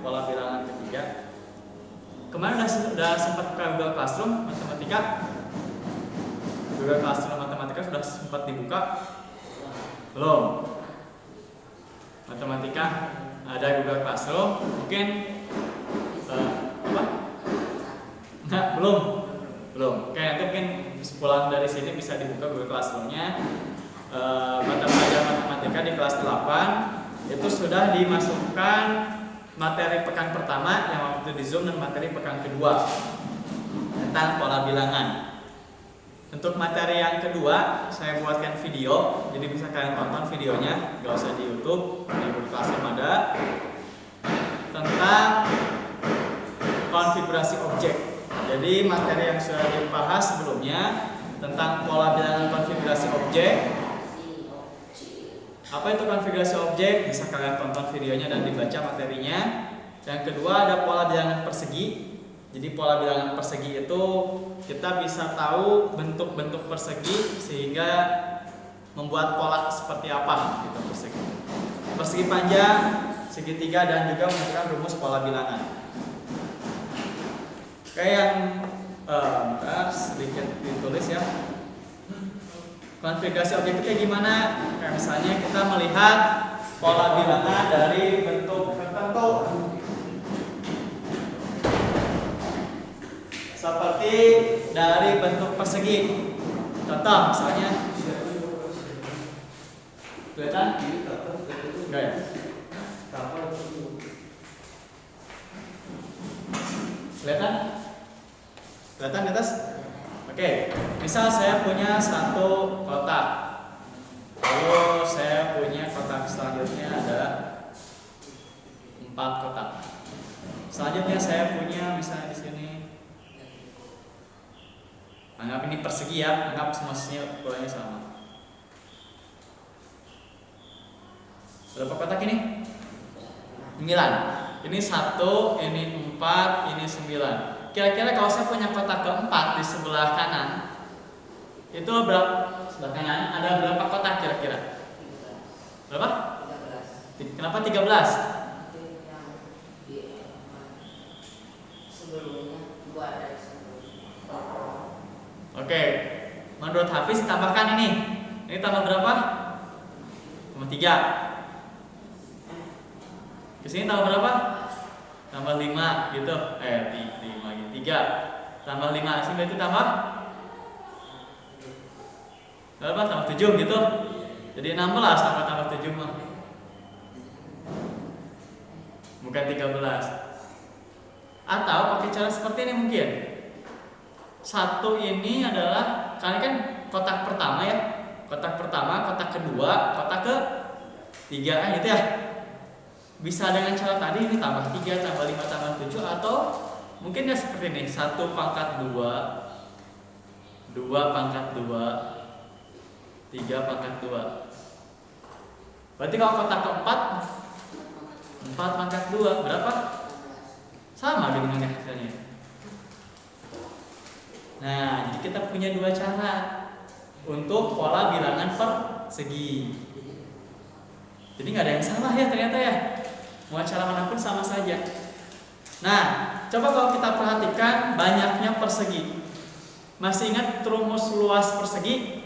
pola bilangan ketiga. Kemarin udah sempat buka Google Classroom matematika. Google Classroom matematika sudah sempat dibuka? Belum. Matematika ada Google Classroom, mungkin apa? Nah, belum. Oke, nanti mungkin pulang dari sini bisa dibuka Google Classroom-nya. Mata pelajaran matematika di kelas 8 itu sudah dimasukkan materi pekan pertama yang waktu itu di Zoom dan materi pekan kedua tentang pola bilangan. Untuk materi yang kedua saya buatkan video, jadi bisa kalian tonton videonya, gak usah di YouTube, di Google Classroom ada, tentang konfigurasi objek. Jadi materi yang sudah dibahas sebelumnya tentang pola bilangan konfigurasi objek. Apa itu konfigurasi objek? Bisa kalian tonton videonya dan dibaca materinya. Yang kedua ada pola bilangan persegi. Jadi pola bilangan persegi itu kita bisa tahu bentuk-bentuk persegi sehingga membuat pola seperti apa gitu persegi. Persegi panjang, segitiga dan juga menentukan rumus pola bilangan. Kayak yang sedikit ditulis ya. Konfigurasi objek itu kayak gimana? Kayak misalnya kita melihat pola bilangan dari bentuk tertentu. Seperti dari bentuk persegi. Contoh misalnya. Kelihatan? Enggak ya? Kelihatan? Kelihatan di atas? Oke, misal saya punya satu kotak, lalu saya punya kotak selanjutnya ada 4 kotak. Selanjutnya saya punya misalnya di sini, anggap ini persegi ya, anggap semuanya ukurannya sama. Berapa kotak ini? 9. Ini 1, ini 4, ini 9. Kira-kira kalau saya punya kotak keempat di sebelah kanan, itu berapa? Sebelah kanan ada berapa kotak kira-kira? Berapa? 13. Kenapa 13? Oke, menurut Hafiz tambahkan ini. Ini tambah berapa? Tambah 3. Kesini tambah berapa? Tambah 5 gitu. 5 lagi. 3 tambah 5. Sini berarti tambah berapa? Tambah 7 gitu. Jadi 16 tambah 7 mah. Bukan 13. Atau pakai cara seperti ini mungkin. 1 ini adalah, kalian kan kotak pertama ya. Kotak pertama, kotak kedua, kotak ketiga kan gitu ya. Bisa dengan cara tadi ini tambah 3, tambah 5, tambah 7, atau mungkin ya seperti ini 1 pangkat 2, 2 pangkat 2, 3 pangkat 2. Berarti kalau kotak keempat 4 pangkat 2 berapa? Sama dengan hasilnya. Nah, jadi kita punya 2 cara untuk pola bilangan persegi. Jadi nggak ada yang salah ya ternyata ya. Mau cara manapun sama saja. Nah, coba kalau kita perhatikan banyaknya persegi. Masih ingat rumus luas persegi?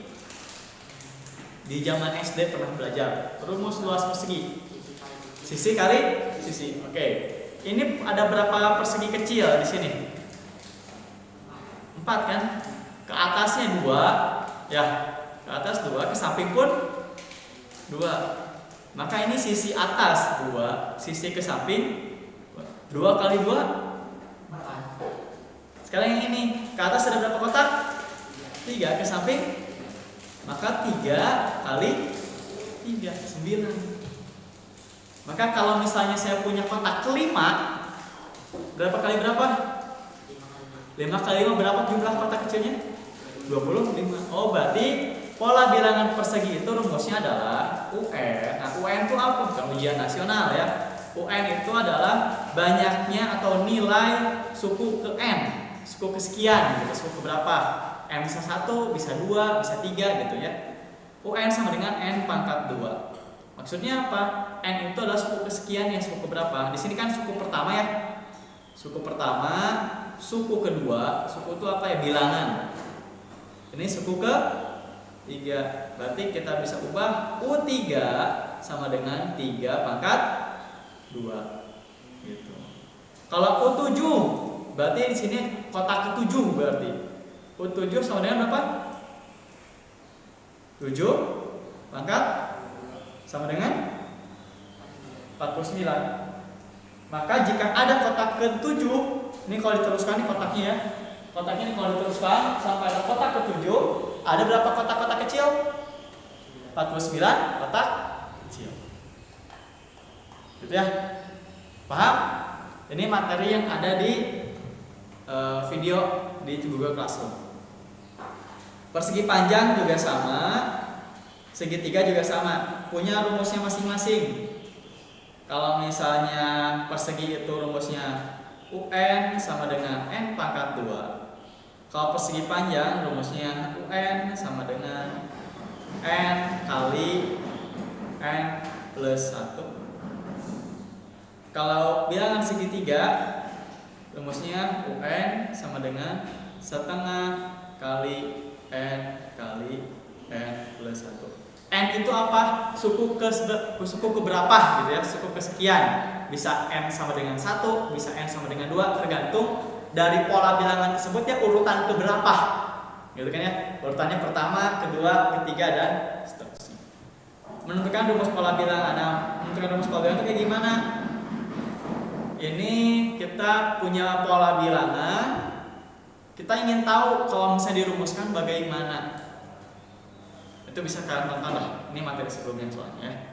Di zaman SD pernah belajar rumus luas persegi. Sisi kali sisi. Oke. Ini ada berapa persegi kecil di sini? 4 kan? Ke atasnya 2, ya. Ke atas 2, ke samping pun 2. Maka ini sisi atas 2, sisi ke samping 2 kali 2 4. Sekarang yang ini, ke atas ada berapa kotak? 3, ke samping maka 3 kali 3 9. Maka kalau misalnya saya punya kotak kelima, berapa kali berapa? 5 kali 5 berapa jumlah kotak kecilnya? 25. Oh, berarti pola bilangan persegi itu rumusnya adalah UN. Nah, UN itu apa? Bukan ujian nasional ya. UN itu adalah banyaknya atau nilai suku ke N, suku kesekian gitu, suku ke berapa? N bisa 1, bisa 2, bisa 3 gitu ya. UN sama dengan N pangkat 2. Maksudnya apa? N itu adalah suku kesekian yang suku berapa? Di sini kan suku pertama ya. Suku pertama, suku kedua, suku itu apa ya? Bilangan. Ini suku ke 3. Berarti kita bisa ubah U3 sama dengan 3 pangkat 2. Gitu. Kalau U7, berarti di sini kotak ke-7 berarti. U7 sama dengan berapa? 7 pangkat sama dengan 49. Maka jika ada kotak ke-7, ini kalau diteruskan nih kotaknya ya. Kotaknya ini kalau diteruskan sampai ada kotak ke-7, ada berapa kotak-kotak kecil? 49 kotak kecil. Gitu ya. Paham? Ini materi yang ada di video di Google Classroom. Persegi panjang juga sama, segitiga juga sama, punya rumusnya masing-masing. Kalau misalnya persegi itu rumusnya UN sama dengan N pangkat 2. Kalau persegi panjang rumusnya UN sama dengan N kali N plus 1. Kalau bilangan segitiga rumusnya UN sama dengan setengah kali N kali N plus 1. N itu apa? Suku keberapa gitu ya, suku kesekian. Bisa N sama dengan 1, bisa N sama dengan 2, tergantung dari pola bilangan tersebut ya urutan keberapa. Gitu kan ya, urutannya pertama, kedua, ketiga, dan seterusnya. Menentukan rumus pola bilangan. Nah, menentukan rumus pola bilangan itu kayak gimana? Ini kita punya pola bilangan, kita ingin tahu kalau misalnya dirumuskan bagaimana. Itu bisa kalian tonton lah, ini materi sebelumnya soalnya.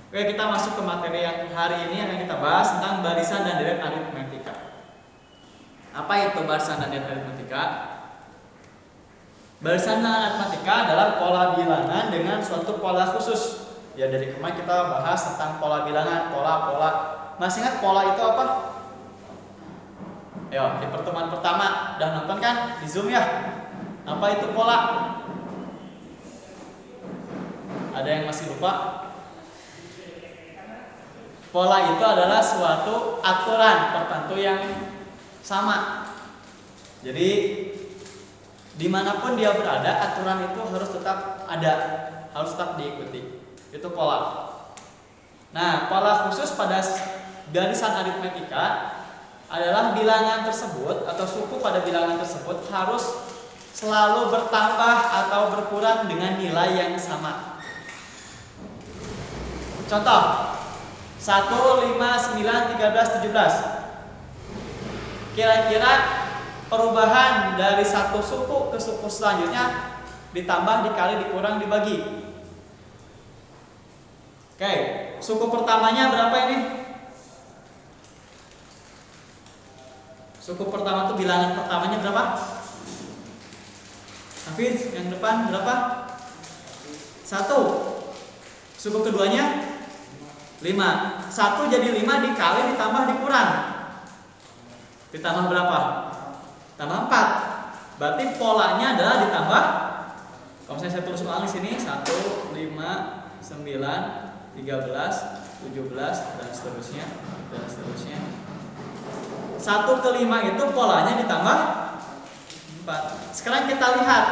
Oke, kita masuk ke materi yang hari ini akan kita bahas tentang barisan dan deret aritmetika. Apa itu barisan dan deret aritmetika? Barisan dan aritmetika adalah pola bilangan dengan suatu pola khusus. Ya, dari kemarin kita bahas tentang pola bilangan, pola-pola. Masih ingat pola itu apa? Ayo, di pertemuan pertama udah nonton kan di Zoom ya? Apa itu pola? Ada yang masih lupa? Pola itu adalah suatu aturan tertentu yang sama. Jadi dimanapun dia berada, aturan itu harus tetap ada, harus tetap diikuti. Itu pola. Nah, pola khusus pada barisan aritmetika adalah bilangan tersebut atau suku pada bilangan tersebut harus selalu bertambah atau berkurang dengan nilai yang sama. Contoh 1, 5, 9, 13, 17. Kira-kira perubahan dari satu suku ke suku selanjutnya ditambah, dikali, dikurang, dibagi. Oke, suku pertamanya berapa ini? Suku pertama itu bilangan pertamanya berapa? Hafiz, yang depan berapa? 1. Suku keduanya 5. 1 jadi 5 dikali, ditambah, dikurang. Ditambah berapa? Tambah 4. Berarti polanya adalah ditambah. Kalau misalnya saya tulis ulang di sini 1, 5, 9, 13, 17 dan seterusnya dan seterusnya. 1 ke 5 itu polanya ditambah 4. Sekarang kita lihat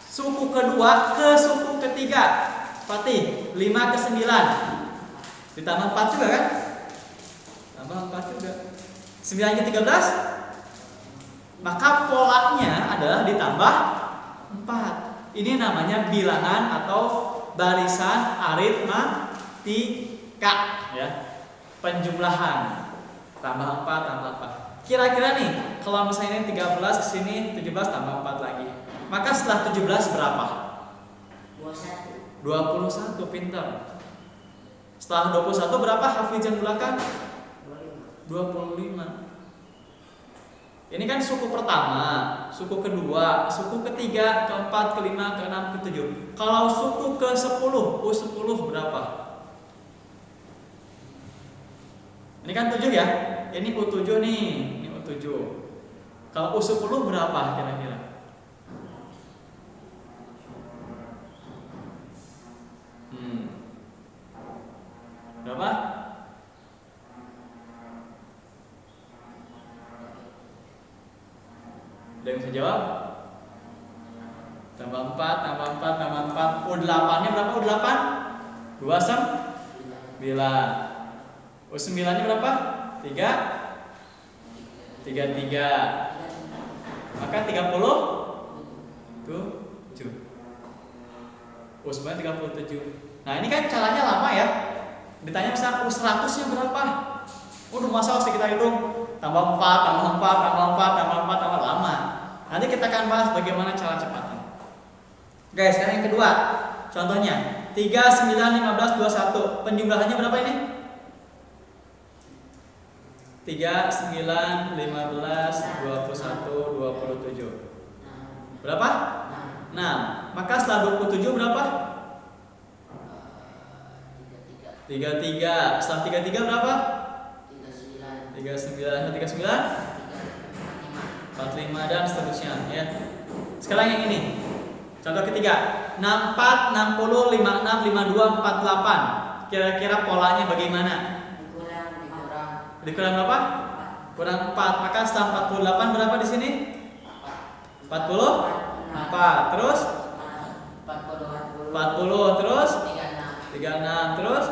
suku kedua ke suku ketiga. Fatih, 5 ke 9 ditambah 4 juga kan? Tambah 4 juga. 9 ke 13, maka polanya adalah ditambah 4. Ini namanya bilangan atau barisan aritmetika ya. Penjumlahan. Tambah 4, tambah 4. Kira-kira nih, kalau misalnya ini 13 ke sini 17 tambah 4 lagi. Maka setelah 17 berapa? 21, pintar. Setelah 21 berapa Hafiz yang belakang? 25. Ini kan suku pertama, suku kedua, suku ketiga, keempat, kelima, keenam, ketujuh. Kalau suku ke-10, U10 berapa? Ini kan 7 ya. Ini U7 nih, ini U7. Kalau U10 berapa kira-kira? Ada yang bisa jawab? Tambah 4, tambah 4, tambah 4. U8-nya berapa? U8? 29. U9-nya berapa? 3? 33. Maka 37. U9 37. Nah, ini kan caranya lama ya. Ditanya misalnya U100-nya berapa? Udah masa harus kita hitung tambah 4, tambah 4, tambah 4, tambah 4, tambah lama. Nanti kita akan bahas bagaimana cara cepatnya. Guys, sekarang yang kedua. Contohnya 3, 9, 15, 21. Penjumlahannya berapa ini? 3, 9, 15, 21, 27. Berapa? 6. Maka setelah 27 berapa? 33. Setelah 33 berapa? 39. 39? 45 dan seterusnya ya. Sekarang yang ini. Contoh ketiga. 64, 60, 56, 52, 48. Kira-kira polanya bagaimana? Dikurang berapa? Kurang 4. Maka setelah 48 berapa di sini? 44. Terus 40 terus 36 terus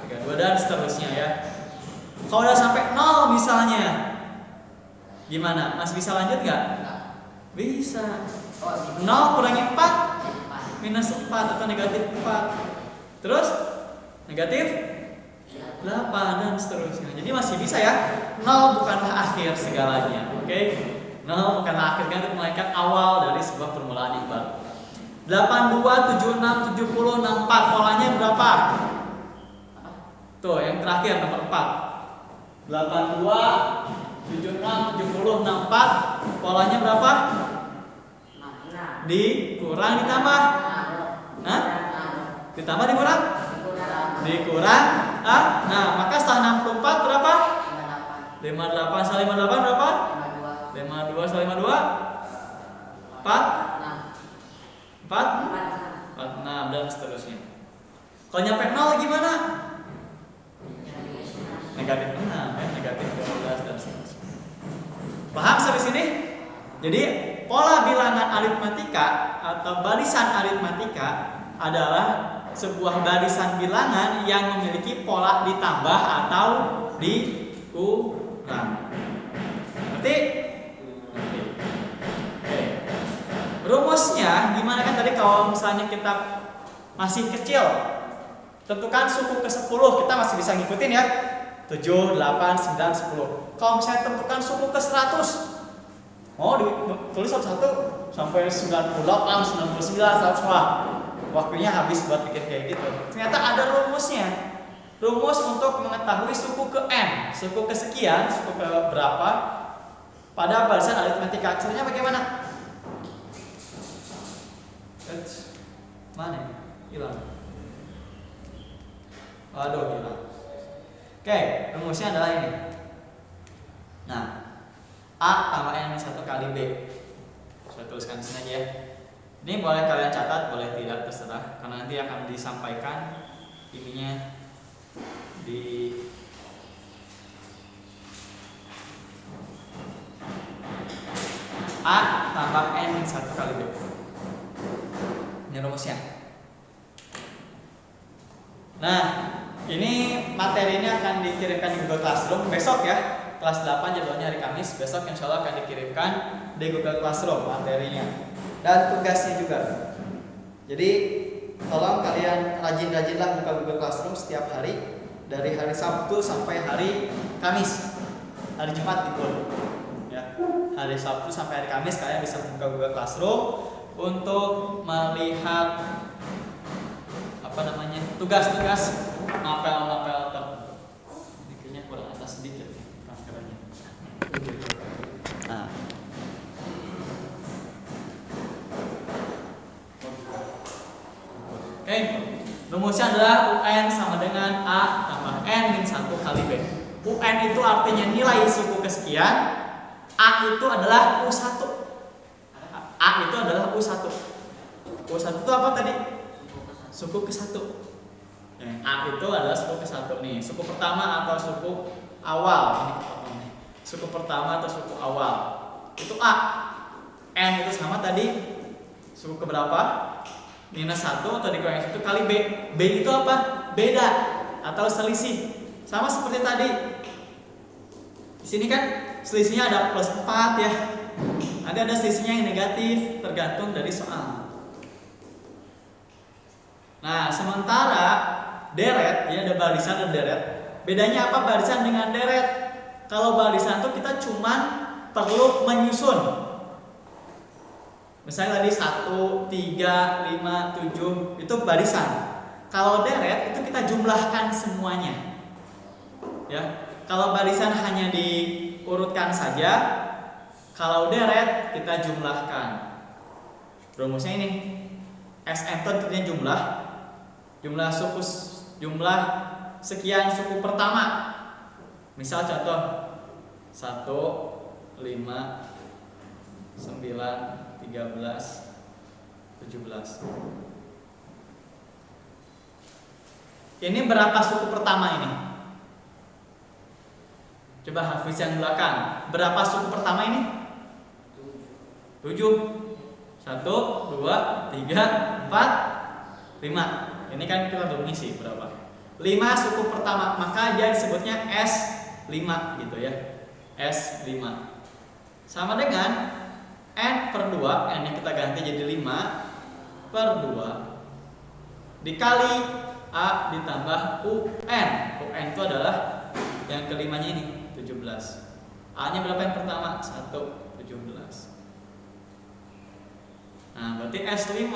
32 dan seterusnya ya. Kalau udah sampai 0 misalnya, gimana? Masih bisa lanjut nggak? Bisa. 0 kurangi 4 minus 4 atau negatif 4. Terus negatif 8 dan seterusnya. Jadi masih bisa ya. 0 bukanlah akhir segalanya. Oke? 0 bukanlah akhir kan, melainkan awal dari sebuah permulaan yang baru. 82, 76, 70, 64. Polanya berapa? Tuh, yang terakhir nomor 4. 82, 76, 70, 64. Polanya berapa? Dikurang ditambah. Hah? Ditambah dikurang? Dikurang. Nah, maka setelah 64 berapa? 58. Setelah 58 berapa? 52. Setelah 52? 46 dan seterusnya. Kalau nyampe 0 gimana? Negatif 6 ya, negatif 12 dan seterusnya. Paham sampai sini? Jadi pola bilangan aritmatika atau barisan aritmatika adalah sebuah barisan bilangan yang memiliki pola ditambah atau dikurang. Ngerti? Rumusnya gimana kan tadi kalau misalnya kita masih kecil, tentukan suku ke-10, kita masih bisa ngikutin ya. 7, 8, 9, 10. Kalau misalnya tentukan suku ke-100, mau ditulis satu-satu sampai 98, 99, 100. Wah, waktunya habis buat bikin kayak gitu. Ternyata ada rumusnya. Rumus untuk mengetahui suku ke n, suku kesekian, suku ke berapa pada barisan aritmatika. Caranya bagaimana? Mana? Hilang. Waduh, hilang. Oke, rumusnya adalah ini. Nah, A tambah N minus 1 kali B. Saya tuliskan di sini aja ya. Ini boleh kalian catat, boleh tidak, terserah. Karena nanti akan disampaikan ininya di A tambah N minus 1 kali B. Ini rumusnya. Nah, ini materi ini akan dikirimkan di Google Classroom besok ya. Kelas 8 jadwalnya hari Kamis. Besok insya Allah akan dikirimkan di Google Classroom materinya dan tugasnya juga. Jadi tolong kalian rajin-rajinlah buka Google Classroom setiap hari dari hari Sabtu sampai hari Kamis. Hari Jumat libur. Ya. Hari Sabtu sampai hari Kamis kalian bisa buka Google Classroom untuk melihat tugas-tugas mapel-mapel tertentu. Ini kayaknya kurang atas sedikit kamera-nya. Nah. Oke, rumusnya adalah UN sama dengan A tambah N min 1 kali B. UN itu artinya nilai suku kesekian, A itu adalah U1. A itu adalah U1. U1 itu apa tadi? Suku ke-1. A itu adalah suku ke-1 nih. Suku pertama atau suku awal. Ini suku pertama atau suku awal. Itu A. N itu sama tadi suku keberapa? Minus 1 atau dikurangi 1 kali B. B itu apa? Beda atau selisih. Sama seperti tadi. Di sini kan selisihnya ada plus 4 ya. Nanti ada selisihnya yang negatif tergantung dari soal. Nah, sementara deret, ya ada barisan dan deret. Bedanya apa barisan dengan deret? Kalau barisan tuh kita cuman perlu menyusun. Misalnya tadi 1, 3, 5, 7 itu barisan. Kalau deret itu kita jumlahkan semuanya. Ya, kalau barisan hanya diurutkan saja, kalau deret kita jumlahkan. Rumusnya ini Sn itu artinya jumlah suku, jumlah sekian suku pertama. Misal contoh 1, 5, 9, 13, 17. Ini berapa suku pertama ini? Coba Hafiz yang belakang. Berapa suku pertama ini? 7. 1, 2, 3, 4, 5. Ini kan kita belum ngisi berapa? 5 suku pertama, maka dia disebutnya S5 gitu ya. S5. Sama dengan N per 2, N yang kita ganti jadi 5 per 2 dikali A ditambah UN. UN itu adalah yang kelimanya ini, 17. A nya berapa yang pertama? 1, 17. Nah, berarti S5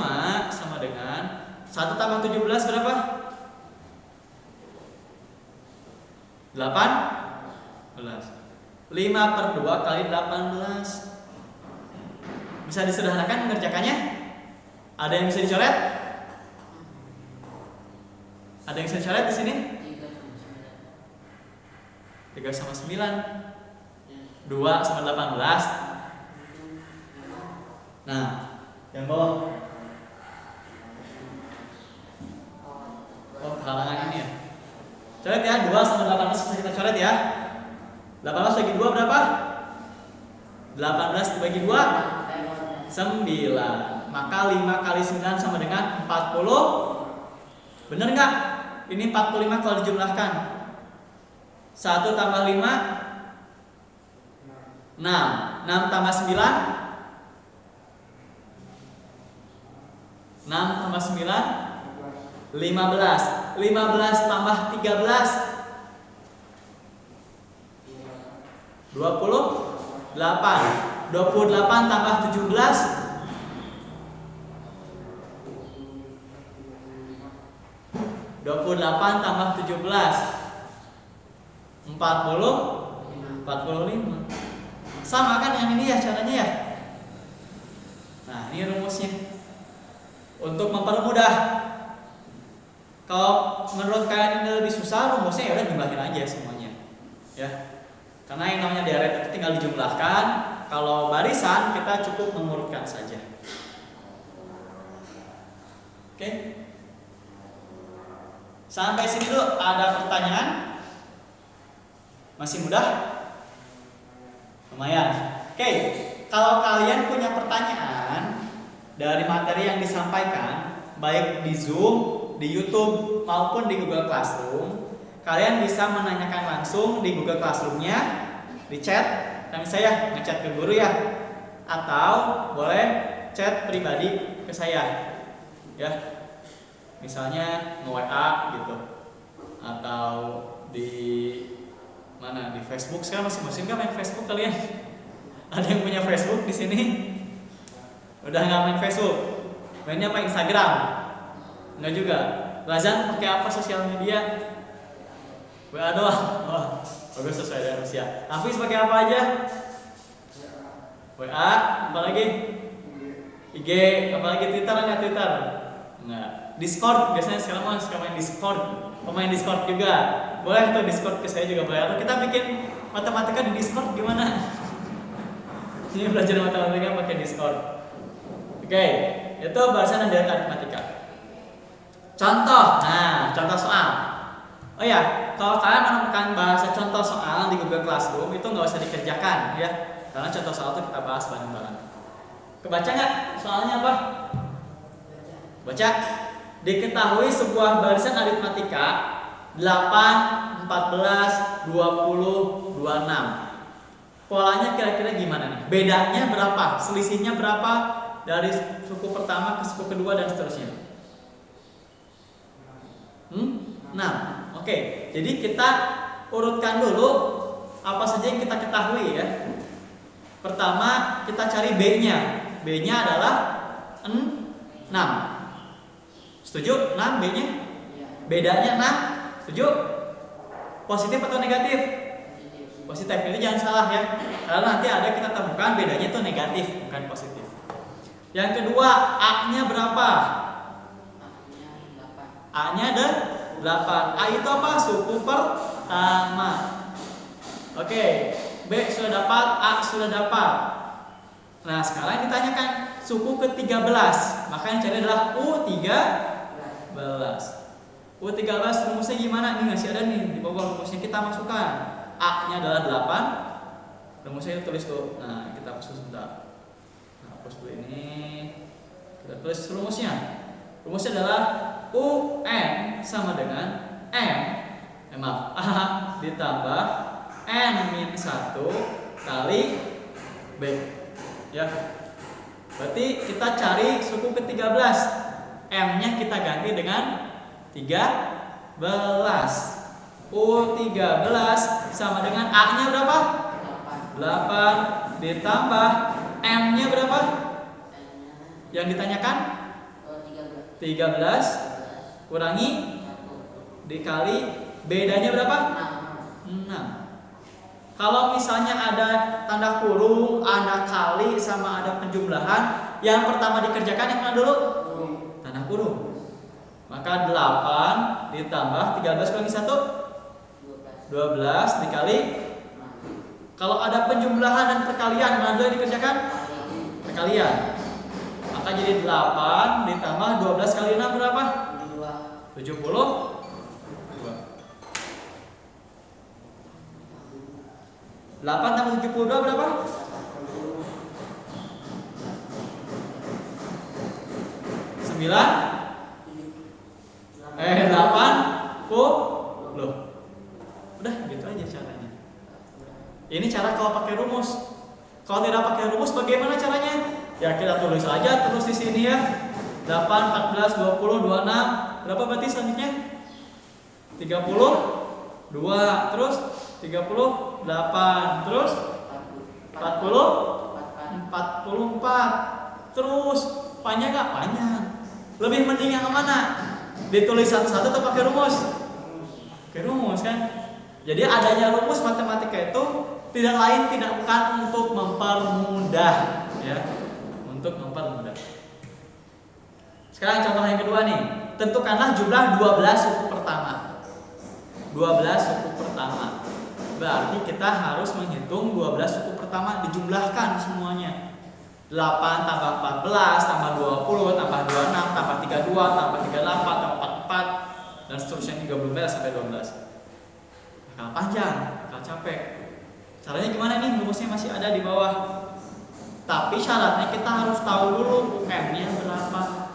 sama dengan 1 tambah 17 berapa? 18. 5 per 2 kali 18. Bisa disederhanakan mengerjakannya? Ada yang bisa dicoret? Ada yang bisa dicoret di sini? 3 sama 9. 2 sama 18. Nah, yang bawah. Oh, halangan ini ya. Coret ya, 2 sama 18 bisa kita coret ya. 18 bagi 2 berapa? 18 dibagi 2 9. Maka 5 kali 9 sama dengan 40. Bener nggak? Ini 45 kalau dijumlahkan. 1 tambah 5 6. 6 tambah 9 6 tambah 9 15. 15 tambah 13 28. 28 tambah 17 28 tambah 17 45. Sama kan yang ini ya caranya ya. Nah, ini rumusnya. Untuk mempermudah, kalau menurut kalian ini lebih susah, rumusnya ya udah jumlahin aja semuanya. Ya. Karena yang namanya deret itu tinggal dijumlahkan. Kalau barisan kita cukup mengurutkan saja. Oke. Sampai sini dulu, ada pertanyaan? Masih mudah? Lumayan. Oke. Kalau kalian punya pertanyaan dari materi yang disampaikan, baik di Zoom, di YouTube maupun di Google Classroom, kalian bisa menanyakan langsung di Google Classroom-nya, di chat. Dan saya ngechat ke guru ya, atau boleh chat pribadi ke saya, ya. Misalnya nge-WA gitu, atau di mana, di Facebook. Sekarang masih musim kan main Facebook kalian? Ada yang punya Facebook di sini? Udah nggak main Facebook? Mainnya apa? Instagram? Enggak juga. Lazan pakai apa sosial media? WA doang. Oh, bagus, sesuai dengan usia. Hafiz pakai apa aja? WA, apa lagi? IG, apa lagi? Twitter enggak? Twitter? Enggak. Discord, biasanya sekarang mah suka main Discord. Pemain Discord juga. Boleh tuh Discord ke saya juga boleh. Atau kita bikin matematika di Discord gimana? Ini belajar matematika pakai Discord. Oke, itu bahasan dari aritmatika. Contoh, nah contoh soal. Oh ya, kalau kalian menemukan bahasa contoh soal di Google Classroom itu nggak usah dikerjakan ya, karena contoh soal itu kita bahas bareng-bareng. Kebaca nggak? Soalnya apa? Baca. Diketahui sebuah barisan aritmatika 8, 14, 20, 26. Polanya kira-kira gimana nih? Bedanya berapa? Selisihnya berapa dari suku pertama ke suku kedua dan seterusnya? 6. Oke. Jadi kita urutkan dulu apa saja yang kita ketahui ya. Pertama kita cari B-nya. B-nya adalah 6. Setuju? 6 B-nya? Bedanya 6. Setuju? Positif atau negatif? Positif. Itu jangan salah ya. Karena nanti ada kita temukan bedanya itu negatif, bukan positif. Yang kedua, A-nya berapa? A-nya ada 8. A itu apa? Suku pertama. Oke. B sudah dapat, A sudah dapat. Nah, sekarang ditanyakan suku ke-13. Maka yang cari adalah U13. U13 rumusnya gimana? Ini masih ada nih di bawah rumusnya, kita masukkan. A-nya adalah 8. Rumusnya kita tulis tuh. Nah, kita hapus sebentar. Nah, hapus dulu ini. Kita tulis rumusnya. Rumusnya adalah UN sama dengan A ditambah N-1 kali B. Ya. Berarti kita cari suku ke-13. M-nya kita ganti dengan 13. U13 sama dengan A-nya berapa? 8 ditambah M-nya berapa? Yang ditanyakan? 13 kurangi dikali bedanya berapa? 6. Kalau misalnya ada tanda kurung, ada kali sama ada penjumlahan, yang pertama dikerjakan yang mana dulu? Tanda kurung. Maka 8 ditambah 13 kurangi 1 12 dikali. Kalau ada penjumlahan dan perkalian, mana dulu yang dikerjakan? Perkalian. Maka jadi 8 ditambah 12 kali 6 berapa? 70. 8 tambah 72 berapa? 9 80. Udah gitu aja caranya. Ini cara kalau pakai rumus. Kalau tidak pakai rumus bagaimana caranya? Ya kita tulis aja terus di sini ya. 8 14 20 26. Berapa berarti selanjutnya? 32 terus 38 terus 44 terus panjang nggak? Panjang. Lebih mending yang mana? Ditulis satu-satu atau pakai rumus? Pakai rumus kan. Jadi adanya rumus matematika itu tidak lain tidak bukan untuk mempermudah ya, untuk mempermudah. Sekarang contoh yang kedua nih. Tentukanlah jumlah 12 suku pertama. 12 suku pertama. Berarti kita harus menghitung 12 suku pertama, dijumlahkan semuanya. 8 tambah 14 tambah 20 tambah 26 tambah 32 tambah 38 tambah 44 dan seterusnya hingga belum beres sampai 12. Bakal panjang, bakal capek. Caranya gimana nih? Rumusnya masih ada di bawah. Tapi syaratnya kita harus tahu dulu UM-nya berapa.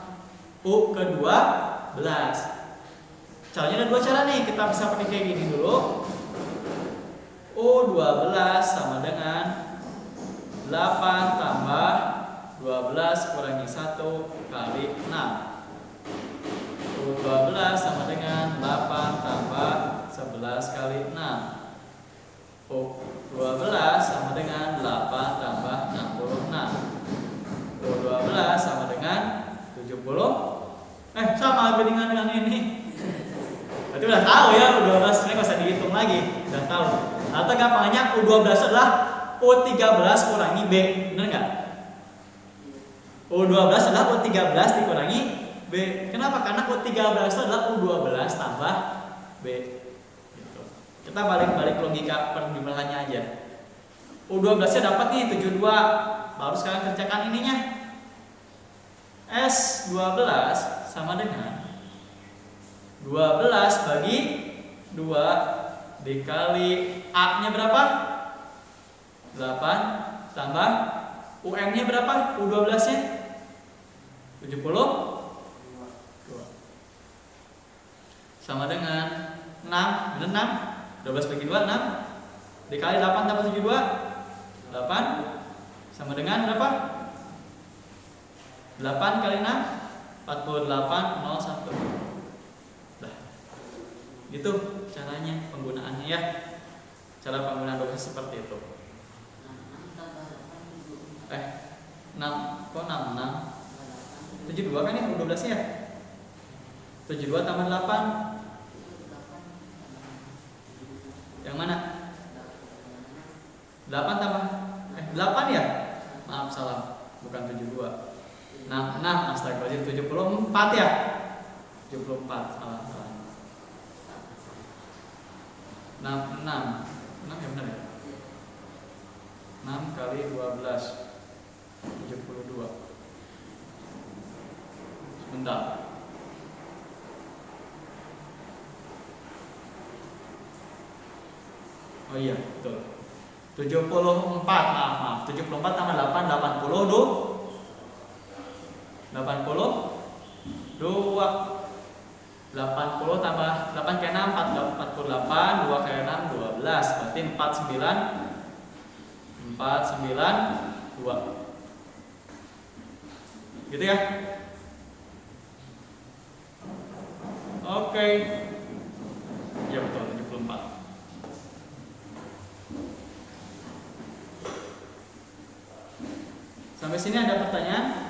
U ke-12. Caranya ada dua cara nih, kita bisa pakai kayak gini dulu. U12 sama dengan 8 tambah 12 kurangi 1 kali 6. U12 sama dengan 8 tambah 11 kali 6. U12 sama dengan 8 tambah 66. U12 sama dengan 70. Sama dengan ini. Berarti udah tahu ya U12, sebenarnya nggak usah dihitung lagi, udah tahu. Atau gampangnya U12 adalah U13 kurangi B, benar nggak? U12 adalah U13 dikurangi B. Kenapa? Karena U13 adalah U12 tambah B. Gitu. Kita balik logika penjumlahannya aja. U12 nya dapat nih 72. Baru sekarang kerjakan ininya. S12 sama dengan 12 bagi 2 dikali A nya berapa? 8 tambah UN-nya berapa? U12-nya? 72. Sama dengan 6. Benar 6? 12 bagi 2, 6. Dikali 8 tambah 72. 8. Sama dengan berapa? 8 kali 6. 48, 01. Nah, gitu caranya penggunaannya ya. Cara penggunaan 12 seperti itu. 6, kok 6? 72 kan ya, 12 ya? 72 tambah 8. Yang mana? 8 tambah 8 ya? Maaf salah, bukan 72. 6, astagfirullahaladzim, 74 ya? 74, salah. 6 ya benar ya? 6 kali 12 72. Sebentar. Oh iya, betul. 74, maaf. 74 tambah 8, 82. 80 tambah 8 kali 6, 48, 2 kali 6, 12. Berarti 492. Gitu ya. Oke. Ya betul, 74. Sampai sini ada pertanyaan?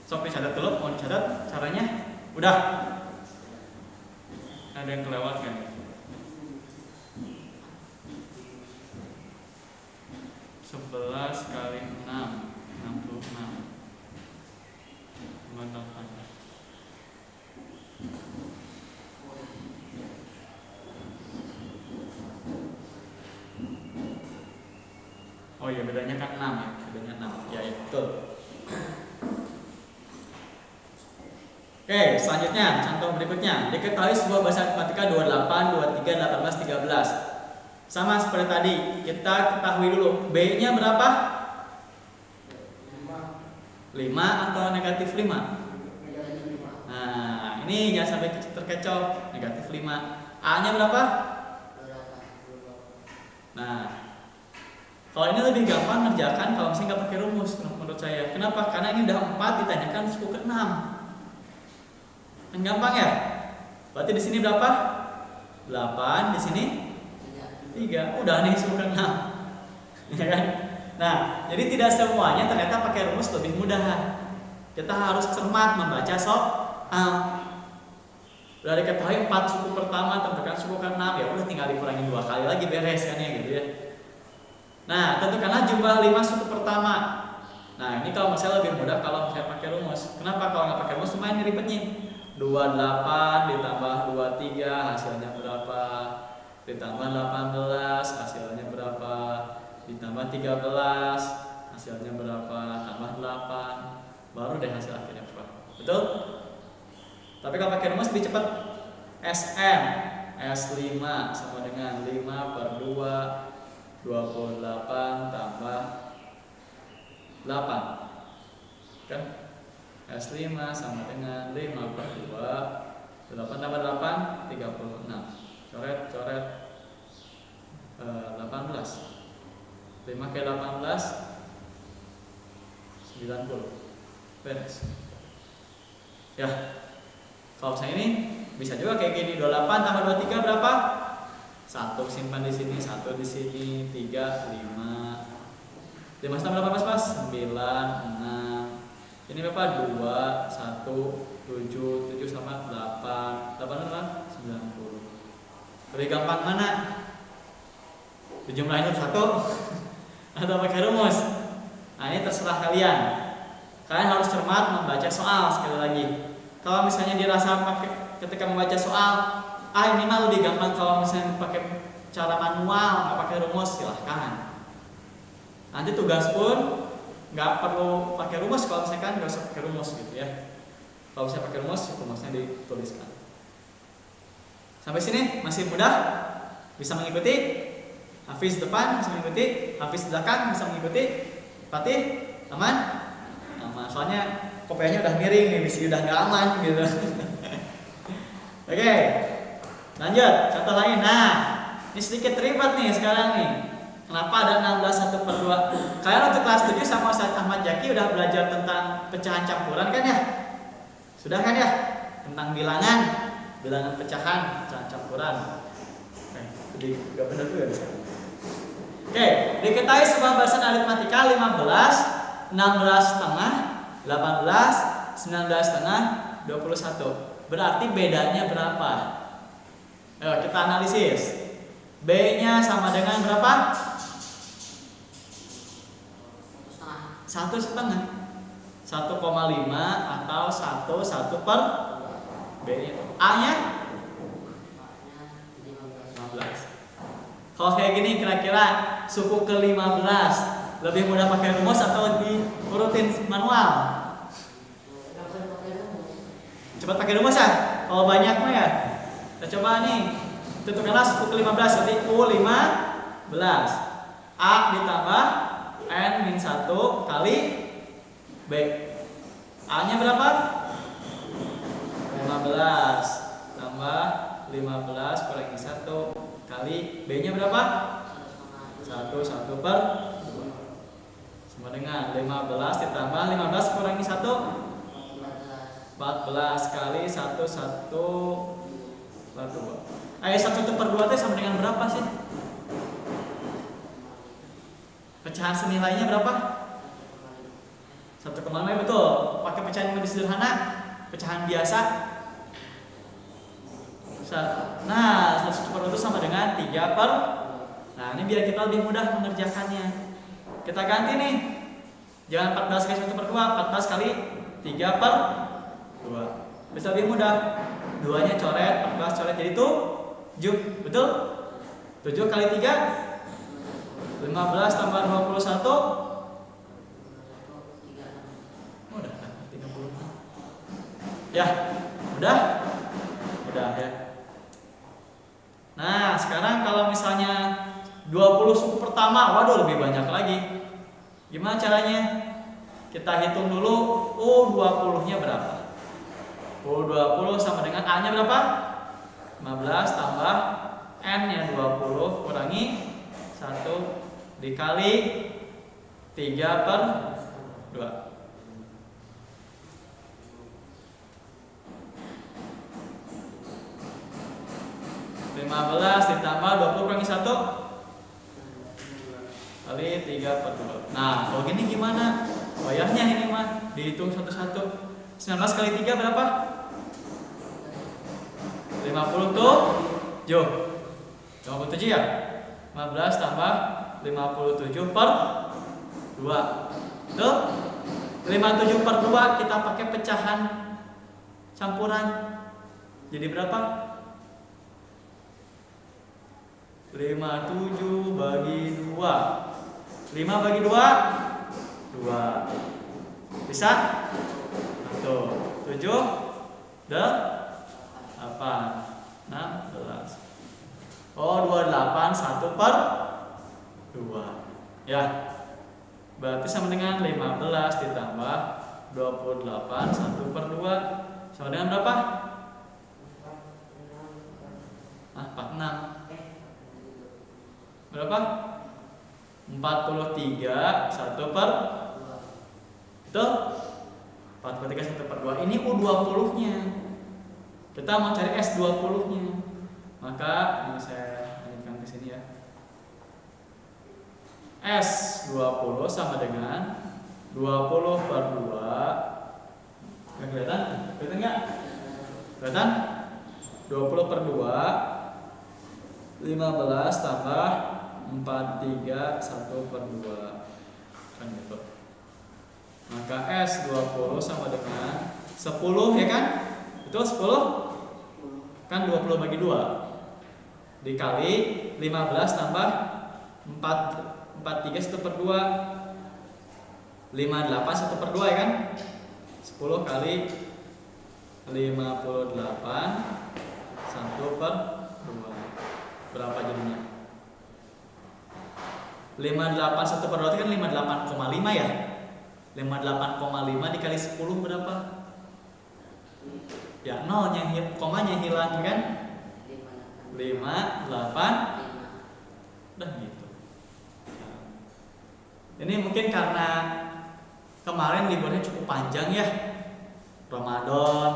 Sok dicatat dulu, mau dicatat caranya? Udah? Ada yang kelewat kan? 11 kali 6, 66. 58. Oh iya, bedanya kan 6 ya, bedanya 6. Ya, betul. Oke, selanjutnya contoh berikutnya. Diketahui sebuah bahasa matematika 28, 23, 18, 13. Sama seperti tadi, kita ketahui dulu B-nya berapa? 5 atau negatif 5? Nah, ini jangan sampai terkecoh, negatif 5. A-nya berapa? Nah, kalau ini lebih gampang ngerjakan kalau misalnya nggak pakai rumus menurut saya. Kenapa? Karena ini udah 4 ditanyakan suku ke 6. Yang gampang ya. Berarti di sini berapa? 8, di sini 3. Udah nih suku ke 6. Ya kan? Nah, jadi tidak semuanya ternyata pakai rumus lebih mudah. Kita harus cermat membaca soal. Udah diketahui 4 suku pertama tentukan suku ke 6, ya udah tinggal dikurangi 2 kali lagi beres kan ya gitu ya. Nah, tentukanlah jumlah 5 suku pertama. Nah, ini kalau misalnya lebih mudah kalau saya pakai rumus. Kenapa? Kalau nggak pakai rumus lumayan ribetnya. 28 ditambah 23 hasilnya berapa? Ditambah 18 hasilnya berapa? Ditambah 13 hasilnya berapa? Tambah 8 baru deh hasil akhirnya berapa. Betul? Tapi kalau pakai rumus lebih cepat. SM S5 sama dengan 5 per 2 28 tambah 8 kan? S5 sama dengan 5 per 2 8 tambah 8 36. Coret 18. 5 kali 18 90. Beres. Ya. Kalau saya ini bisa juga kayak gini. 28 tambah 23 berapa? 1 simpan di sini, 1 di sini, 3 5. 5 tambah 18 pas 9 6. Ini berapa? 2 1 7 7 sama 8 berapa? 90. Lebih gampang mana? Jumlahnya satu atau pakai rumus? Nah, ini terserah kalian. Kalian harus cermat membaca soal sekali lagi. Kalau misalnya dirasa ketika membaca soal, ini mah lebih gampang kalau misalnya pakai cara manual, nggak pakai rumus, silahkan. Nanti tugas pun nggak perlu pakai rumus. Kalau misalkan nggak usah pakai rumus gitu ya. Kalau saya pakai rumusnya dituliskan. Sampai sini masih mudah, bisa mengikuti. Hafiz depan bisa mengikuti, Hafiz belakang bisa mengikuti. Fatih aman? Aman. Soalnya kopiahnya udah miring nih, bisi udah nggak aman gitu. Oke, lanjut contoh lain. Nah, ini sedikit ribet nih sekarang nih. Kenapa ada 16 1/2? Kalian untuk kelas 7 sama Ustaz Ahmad Jaki udah belajar tentang pecahan campuran kan ya? Sudah kan ya? Tentang bilangan pecahan campuran. Jadi gak benar tuh ya. Oke, diketahui sebuah bahasan aritmatika 15, 16 setengah, 18, 19 setengah, 21. Berarti bedanya berapa? Ayo kita analisis. B-nya sama dengan berapa? 1,5. 1,5 atau 1 per B-nya. A-nya 15. Kalau kayak gini kira-kira suku ke-15 lebih mudah pakai rumus atau diurutin manual? Cepat pakai rumus ya. Kalau banyak mah ya. Kita coba nih. Tentukanlah suku ke-15 jadi U15. A ditambah N-1 kali B. A-nya berapa? 15 tambah 15 kurangi 1 kali B-nya berapa? 1 per 2 sama dengan 15 ditambah 15 kurangi 1 14 kali 1 per 2. Ayo 1 per 2 itu sama dengan berapa sih? Pecahan senilainya berapa? 1,5 betul. Pakai pecahan yang lebih sederhana, pecahan biasa. Nah, 1 per 2 itu sama dengan 3 per. Nah, ini biar kita lebih mudah mengerjakannya. Kita ganti nih. Jangan 14 kali 1 per 2, 14 kali 3 per 2. Bisa lebih mudah. 2-nya coret, 14 coret jadi 7. Betul? 7 kali 3 15 tambah 21 udah 30. Ya, udah ya. Nah, sekarang kalau misalnya 20 suku pertama, waduh lebih banyak lagi. Gimana caranya? Kita hitung dulu U20-nya berapa. U20 sama dengan A-nya berapa? 15 tambah N-nya 20 kurangi 1 dikali 3 per 2. 15 ditambah 20 kurangi 1 kali 3 per 2. Nah, kalau gini gimana? Bayarnya ini mah dihitung satu-satu. 19 kali 3 berapa? 57 ya? 15 tambah 57 per 2. Tuh 57 per 2 kita pakai pecahan campuran. Jadi berapa? 57 bagi 2. 5 bagi 2 2. Bisa? Tuh 7 8 16. Oh 28 1 per 2. Ya. Berarti sama dengan 15 ditambah 28 1 per 2 sama dengan berapa? 46. Berapa? 43 1 per itu 43 1 per 2. Ini U20-nya. Kita mau cari S20-nya. Maka ini saya lanjutkan ke sini ya. S20 sama dengan 20 per 2. Nggak kelihatan? Kelihatan nggak? Kelihatan? 20 per 2 15 tambah 43 1 per 2 kan gitu. Maka S20 sama dengan 10 ya kan? Itu 10 kan 20 bagi 2 dikali 15 tambah 43 1 per 2 58 1/2 ya kan? 10 kali 58 1/2. Berapa jadinya? 58 1/2 itu kan 58,5 ya? 58,5 dikali 10 berapa? Ya, nolnya, komanya hilang kan? 58. Udah gitu. Ini mungkin karena kemarin liburnya cukup panjang ya. Ramadan,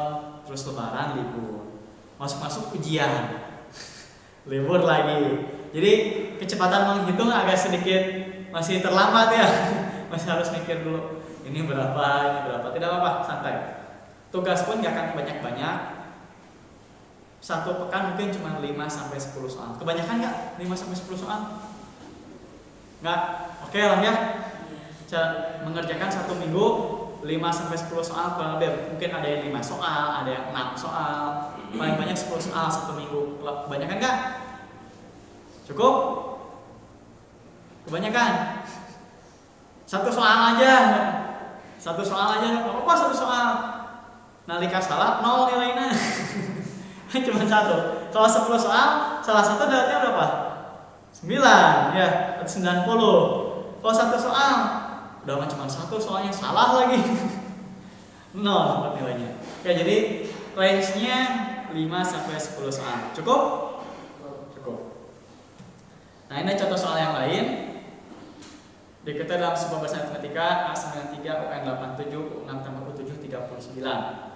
terus lebaran libur. Masuk-masuk ujian. Libur lagi. Jadi kecepatan menghitung agak sedikit masih terlambat ya. Masih harus mikir dulu. Ini berapa, ini berapa. Tidak apa-apa, santai. Tugas pun gak akan banyak-banyak. Satu pekan mungkin cuma 5-10 soal. Kebanyakan nggak 5-10 soal? Nggak? Oke lah ya. Mengerjakan satu minggu 5-10 soal kurang lebih. Mungkin ada yang 5 soal, ada yang 6 soal. Paling banyak 10 soal satu minggu. Kebanyakan nggak? Cukup? Kebanyakan? Satu soal aja. Satu soal aja. Apa satu soal? Nalika salah 0 nilainya. Cuma satu. Kalau 10 soal, salah satu dapatnya berapa? 9 ya, 90. Kalau satu soal, udah cuma satu soalnya salah lagi. 0 dapat nilainya. Oke, jadi range-nya 5-10 soal. Cukup? Cukup. Nah, ini contoh soal yang lain. Diketahui dalam sebuah bahasa matematika A93 UN 87 U6 tambah U7 39.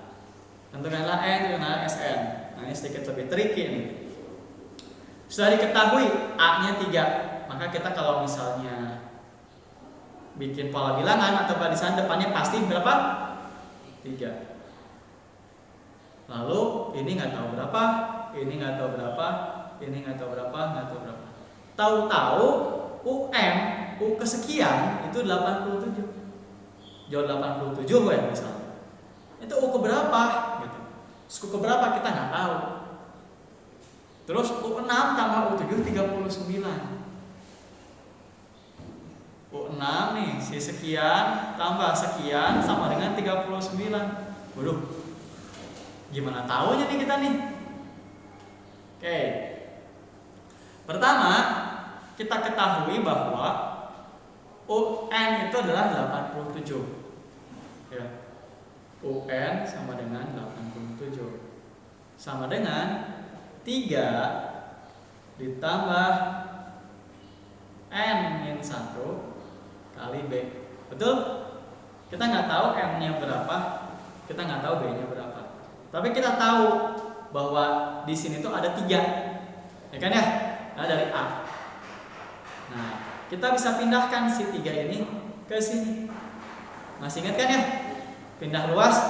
Tentukanlah N, tentukanlah Sn. Nah, ini sedikit lebih tricky nih. Sudah diketahui A-nya 3, maka kita kalau misalnya bikin pola bilangan atau barisan depannya pasti berapa? 3. Lalu ini nggak tahu berapa, ini nggak tahu berapa, ini nggak tahu berapa, nggak tahu berapa. Tahu-tahu UM, U kesekian itu 87. Jauh 87 ya misalnya. Itu U keberapa gitu. U keberapa kita nggak tahu. Terus U6 tambah U7 39. U6 nih si sekian tambah sekian sama dengan 39. Waduh. Gimana taunya nih kita nih? Oke. Pertama, kita ketahui bahwa UN itu adalah 87. Ya. UN sama dengan 87. Sama dengan 3 ditambah N-1 kali B. Betul? Kita nggak tahu N-nya berapa, kita nggak tahu B-nya berapa. Tapi kita tahu bahwa di sini tuh ada 3. Ya kan ya? Nah, dari A. Nah, kita bisa pindahkan si 3 ini ke sini. Masih ingat kan ya? Pindah luas,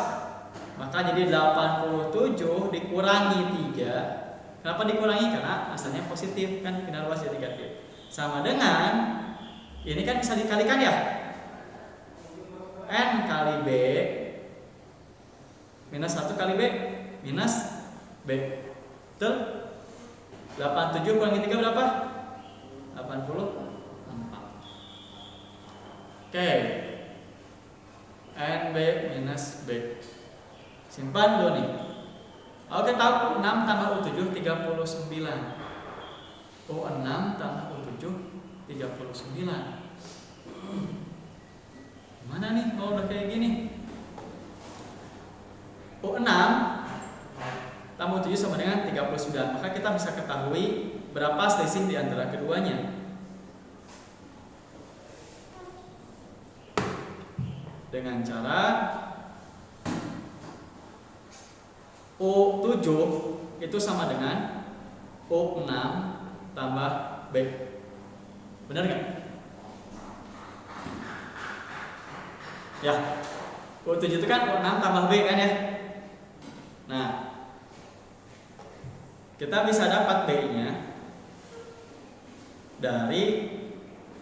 maka jadi 87 dikurangi 3. Kenapa dikurangi? Karena asalnya positif kan, pindah luas jadi negatif. Sama dengan ini kan bisa dikalikan ya. N kali B minus 1 kali B minus B. Betul? 87 kurangi 3 berapa? 84. Oke. NB minus B. Simpan dulu nih. Oke, tahu 6 tambah U7 39. U6 tambah U7 39. Gimana nih kalau udah kayak gini? U6 tambah U7 sama dengan 39. Maka kita bisa ketahui berapa selisih di antara keduanya. Dengan cara U7 itu sama dengan U6 tambah B. Benar nggak? Ya, U7 itu kan U6 tambah B kan ya. Nah, kita bisa dapat B-nya dari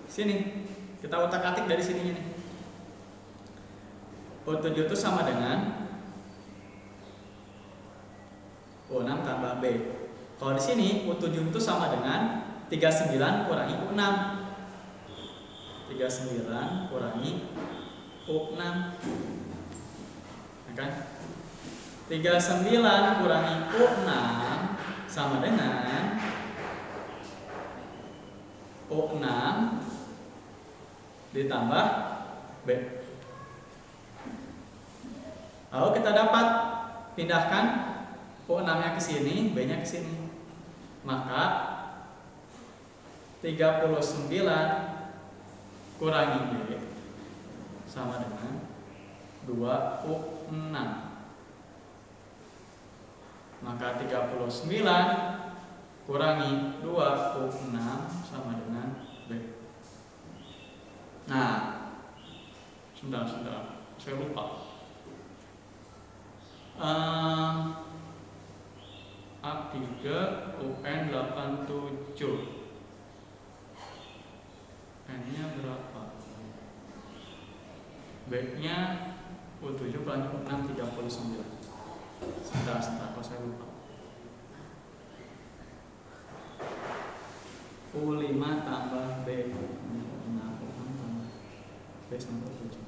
sini. Kita utak-atik dari sininya nih. U7 itu sama dengan U6 tambah B. Kalau di sini U7 itu sama dengan 39 kurangi U6. 39 kurangi U6. Ya kan? 39 kurangi U6 sama dengan U6 ditambah B. Lalu kita dapat pindahkan U6-nya ke sini, B-nya ke sini. Maka 39 kurangi B sama dengan 2U6. Maka 39 kurangi 2U6 sama dengan B. Nah, sebentar, saya lupa. A3 UN 87. N-nya berapa? B-nya U7 kurangi U6 39. Sebentar, kok saya lupa. U5 tambah B. Nah, U6 tambah B sama U7.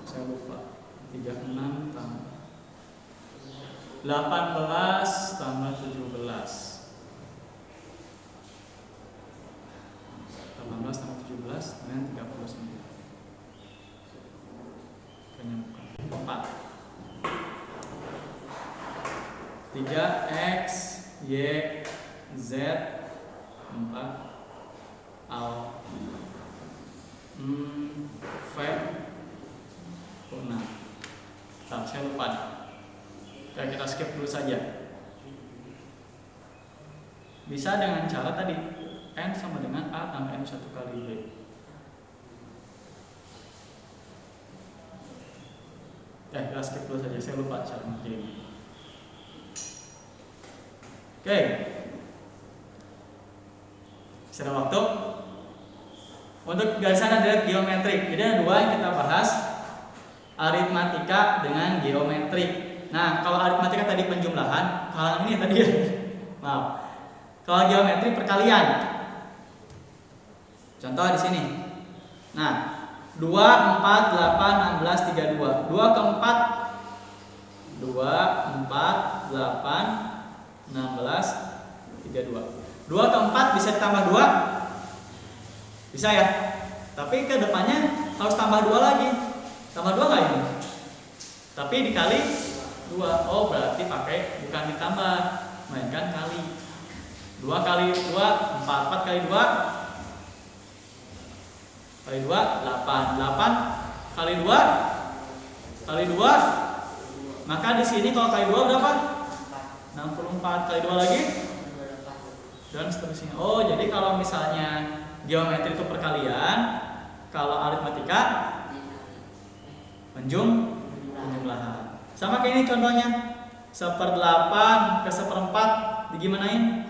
Saya lupa. 36 tambah 18 tambah 17. 18 tambah 17 dengan 39. Kayaknya bukan. 4. 3 X Y Z 4 Al V U6. Nah, saya lupa nih. Kita skip dulu saja. Bisa dengan cara tadi N sama dengan A tambah N 1 kali B. Kita skip dulu saja, saya lupa cara ngerjain. Oke. Sudah waktu untuk garisan adalah geometrik. Jadi ada dua yang kita bahas, aritmatika dengan geometrik. Nah, kalau aritmatika tadi penjumlahan, kalau ini tadi maaf. Kalau geometri perkalian. Contoh di sini. Nah, 2, 4, 8, 16, 32. 2 ke 4 2, 4, 8, 16, 32. 2 ke 4 bisa ditambah 2? Bisa ya? Tapi ke depannya harus tambah 2 lagi. Tambah 2 nggak ini? Tapi dikali 2. Oh, berarti pakai bukan ditambah, melainkan kali. 2 kali 2, 4. 4 kali 2 kali 2, 8. 8 kali 2 kali 2. Maka di sini kalau kali 2 berapa? 64. Kali 2 lagi? Dan seterusnya. Oh, jadi kalau misalnya geometri itu perkalian, kalau aritmatika penjumlahan. Sama kayak ini contohnya. 1/8 ke 1/4 digimanain?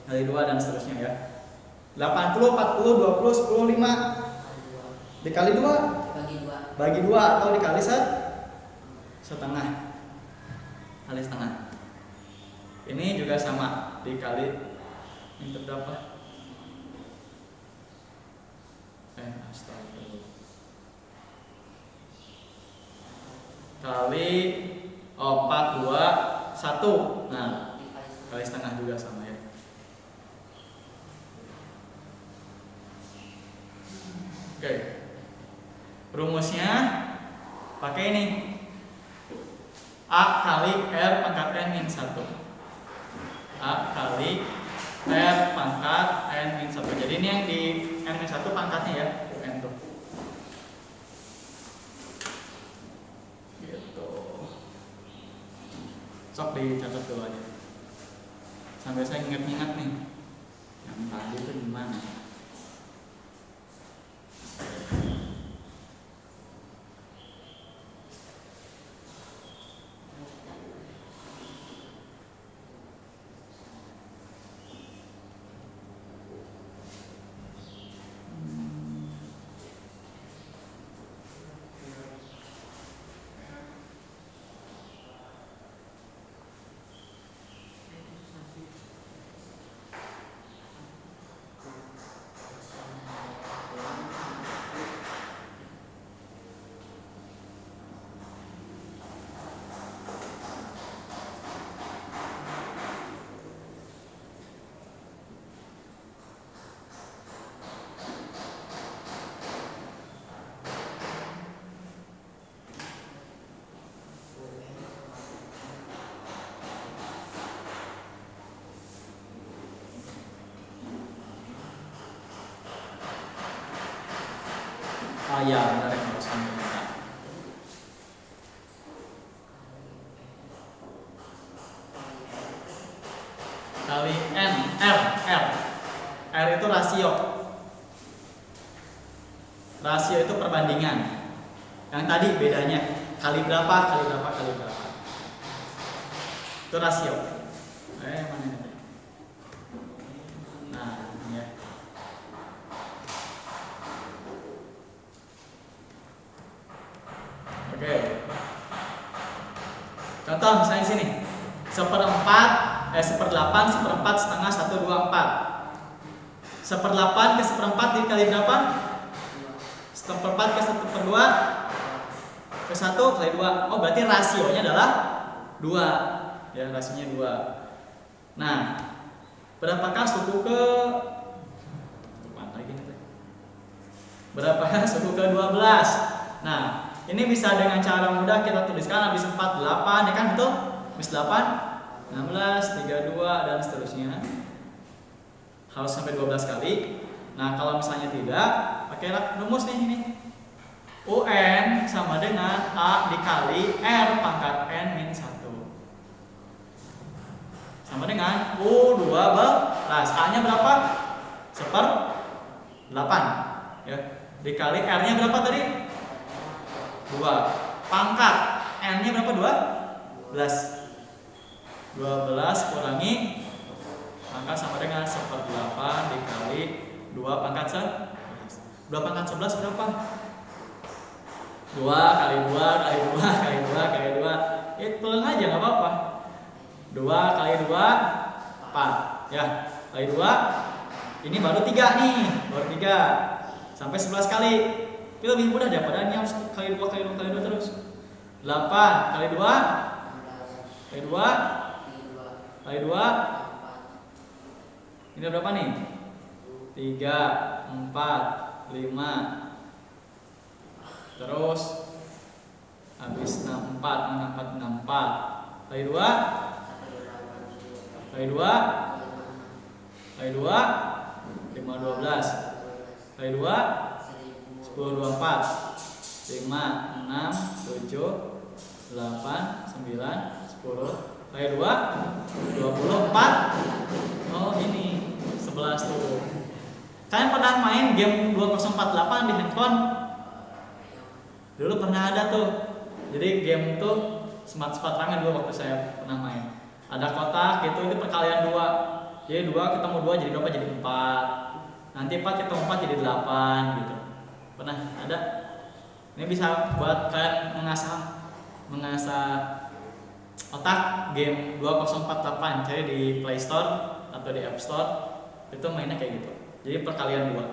Kali 2 dan seterusnya ya. 80, 40, 20, 10, 5 dikali 2 bagi 2 atau dikali setengah. Kali setengah. Ini juga sama, dikali ini berapa? Astagfirullah. Kali 4, 2, 1. Nah, kali setengah juga sama ya. Oke. Rumusnya pakai ini. A kali R pangkat N min 1. A kali R pangkat N min 1. Jadi ini yang di N min 1 pangkatnya ya, UN tuh. Gitu. Sok dicatat dulu aja. Sampai saya ingat-ingat nih. Yang tadi itu gimana? iya benar yang barusan kita. Kali N, R itu rasio. Rasio itu perbandingan. Yang tadi bedanya kali berapa, kali berapa, kali berapa. Itu rasio. Mana ini? Nah, ini ya. Oke. Contoh misalnya di sini. 1/4, 1/8, 1/4, setengah, 1, 2, 4. 1/8 ke 1/4 dikali berapa? 1/4 ke 1/2 ke 1 kali 2. Oh, berarti rasionya adalah 2. Ya, rasionya 2. Nah, berapakah suku ke berapakah suku ke 12? Nah, ini bisa dengan cara mudah kita tuliskan habis 4 8 ya kan, betul? Habis 8 16 32 dan seterusnya. Harus sampai 12 kali. Nah, kalau misalnya tidak, pakai rumus nih ini. UN sama dengan A dikali R pangkat N min 1. Sama dengan U12. A-nya berapa? 1/8. Ya. Dikali R-nya berapa tadi? 2. Pangkat N-nya berapa? 12. 12 kurangi pangkat sama dengan 1/8 dikali 2 pangkat 11. 2 pangkat 11 berapa? 2 kali 2 kali 2 kali 2 kali 2. Ya tulang aja nggak apa-apa. 2 kali 2 4. Ya, kali 2. Ini baru 3 nih, baru 3. Sampai 11 kali. Itu lebih mudah daripada ini harus kali 2 kali 2 kali 2 terus. 8 kali 2 kali 2 kali 2. Ini berapa nih? 3 4 5. Terus habis 64 64 64 kali 2 kali 2 kali 2 5 12 kali 2 10 24 5 6 7 8 9 10 kali 2 24. Oh, ini 11 tuh. Kalian pernah main game 2048 di handphone? Dulu pernah ada tuh. Jadi game itu smart rangan dulu waktu saya pernah main. Ada kotak gitu, itu perkalian 2. Jadi 2 ketemu 2 jadi berapa? Jadi 4. Nanti 4 ketemu 4 jadi 8 gitu. Pernah ada? Ini bisa buat kalian mengasah otak. Game 2048 cari di Play Store atau di App Store. Itu mainnya kayak gitu. Jadi perkalian 2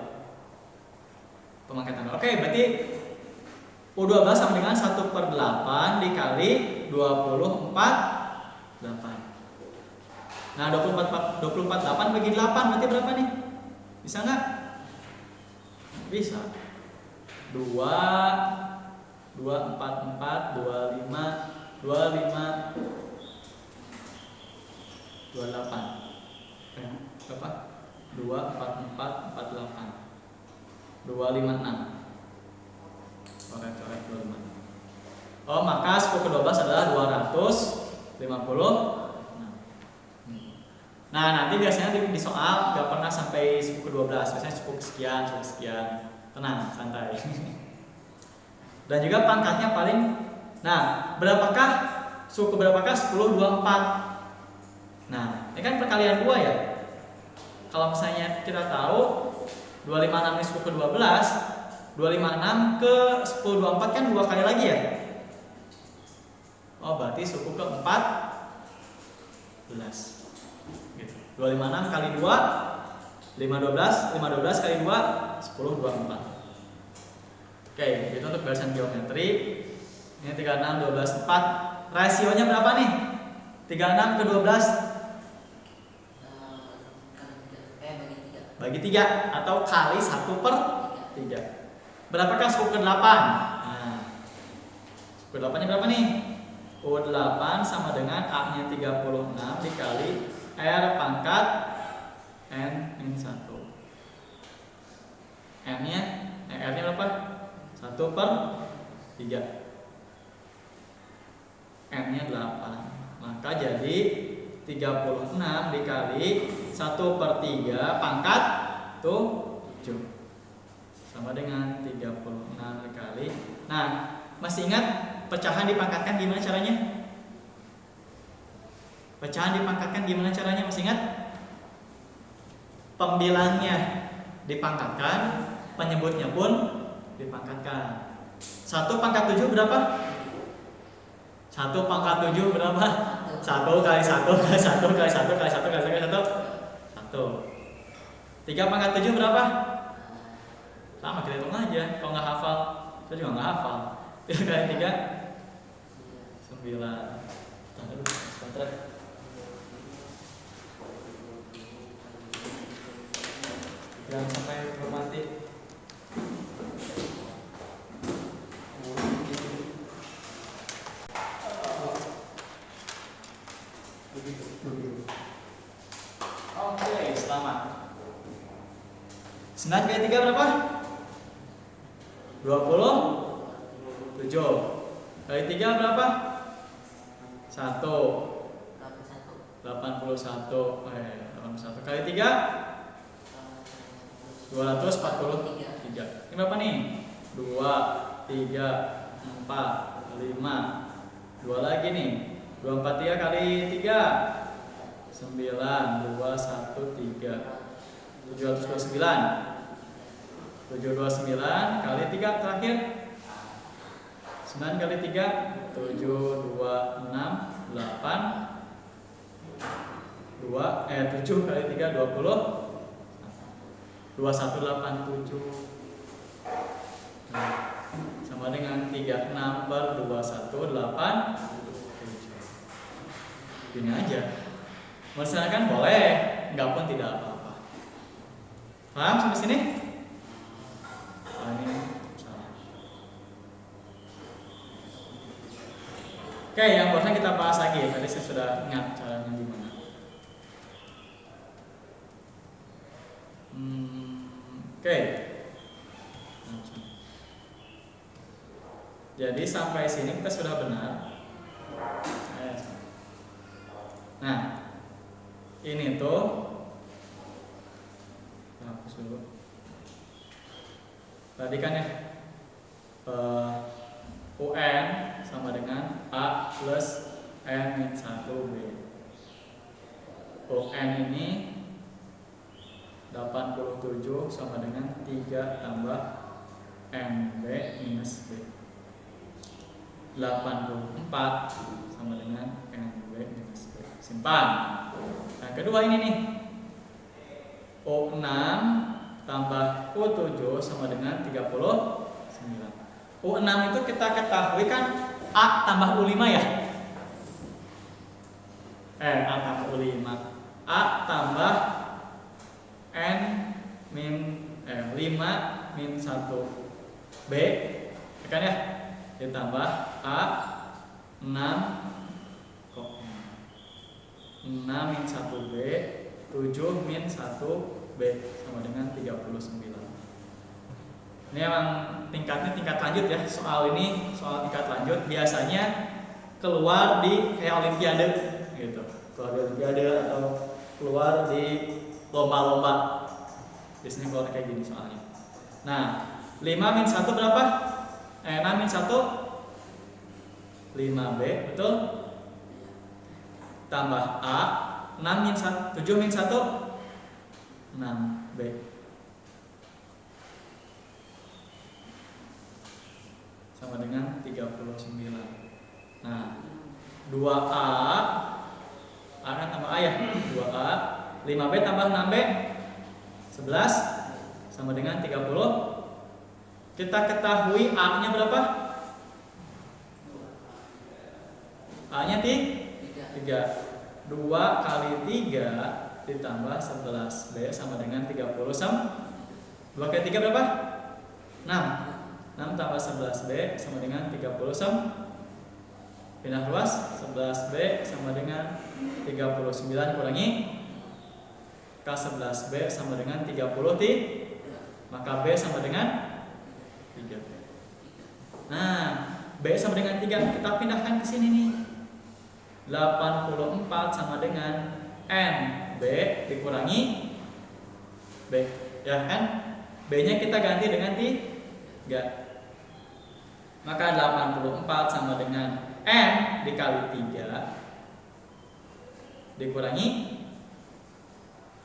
pemangkatan. Oke, berarti U12 sama dengan 1/8 dikali 24 8. Nah, 24 8 bagi 8 berarti berapa nih? Bisa nggak? Bisa. 2 4 4 25 25 28. Berapa? 2 4 4 48 256. Coret 25. Oh, maka suku ke-12 adalah 256. Nah, nanti biasanya di soal gak pernah sampai suku ke-12. Biasanya suku sekian, suku sekian. Tenang, santai. Dan juga pangkatnya paling. Nah, suku berapakah 10 24? Nah, ini kan perkalian 2 ya. Kalau misalnya kita tahu 256 ini suku ke-12, 256 ke 10 24 kan 2 kali lagi ya. Oh, berarti suku ke-14 gitu. 256 kali 2 512 kali 2 10 24. Oke, itu untuk barisan geometri. Ini 36 12 4. Rasionya berapa nih? 36 ke 12 bagi 3 atau kali 1/3. Berapakah suku ke-8? Nah, suku ke-8 nya berapa nih? U8 sama dengan A-nya 36 dikali R pangkat N min 1. R-nya berapa? 1. 1/3. N-nya 8. Maka jadi 36 dikali 1/3 pangkat 7 sama dengan 36 dikali. Nah, masih ingat pecahan dipangkatkan gimana caranya? Pecahan dipangkatkan gimana caranya? Masih ingat? Pembilangnya dipangkatkan, penyebutnya pun dipangkatkan. 1/7 berapa? 1/7 berapa? 1 kali 1 kali 1 kali 1 kali 1 kali 1 kali 1 1. 3/7 berapa? Sama, kita hitung aja. Kalau nggak hafal, saya juga nggak hafal. 3 kali 3 9. Aduh, sebentar. Jangan sampai bermati. Oke, selamat. 9 kali 3 berapa? 27. Kali 3 berapa? 1. 81. 81 kali 3 243. Ini berapa nih? 2, 3, 4, 5. 2 lagi nih. 243 kali 3 9, 2, 1, 3 729. 729 kali 3 terakhir 9 kali 3 7, 2, 6, 8 7 kali 3 20 2187. Nah, sama dengan 36/21 Gini aja. Melaksanakan boleh, enggak pun tidak apa-apa. Paham sampai sini? Ini salah. Oke, yang barusan kita bahas lagi. Tadi saya sudah ingat caranya gimana. Oke. Jadi sampai sini kita sudah benar. Nah, ini tuh hapus dulu. Tadi kan ya UN sama dengan A plus N-1B. UN ini 87 sama dengan 3 tambah NB minus B. 84 sama dengan NB minus B. Simpan. Nah, kedua ini nih. O6 tambah O7 sama dengan 39. O6 itu kita ketahui kan A tambah U5 ya? A tambah U5. A tambah N min 5 min 1 B, kan ya? Ditambah A 6 kok 6 min 1 B 7 min 1 B sama dengan 39. Ini emang tingkatnya tingkat lanjut ya. Soal ini soal tingkat lanjut biasanya keluar di kayak olimpiade gitu. Keluar di olimpiade atau keluar di lomba-lomba. Biasanya keluar kayak gini soalnya. Nah, 5 min 1 berapa? 6 min 1 5B, betul? Tambah A 6 min 1 7 min 1 6B. Sama dengan 39. Nah, 2A akan tambah A ya. 2A 5B tambah 6B 11 sama dengan 30. Kita ketahui A-nya berapa? A-nya 3. 2 kali 3 ditambah 11B sama dengan 30 2 kali 3 berapa? 6. 6 tambah 11B sama dengan 30 pindah luas 11B sama dengan 39 kurangi K11B sama dengan 30 maka B sama dengan 3. Nah, B sama dengan 3 kita pindahkan ke sini nih. 84 sama dengan N B dikurangi B, ya kan? B-nya kita ganti dengan 3. Maka 84 sama dengan N dikali 3 dikurangi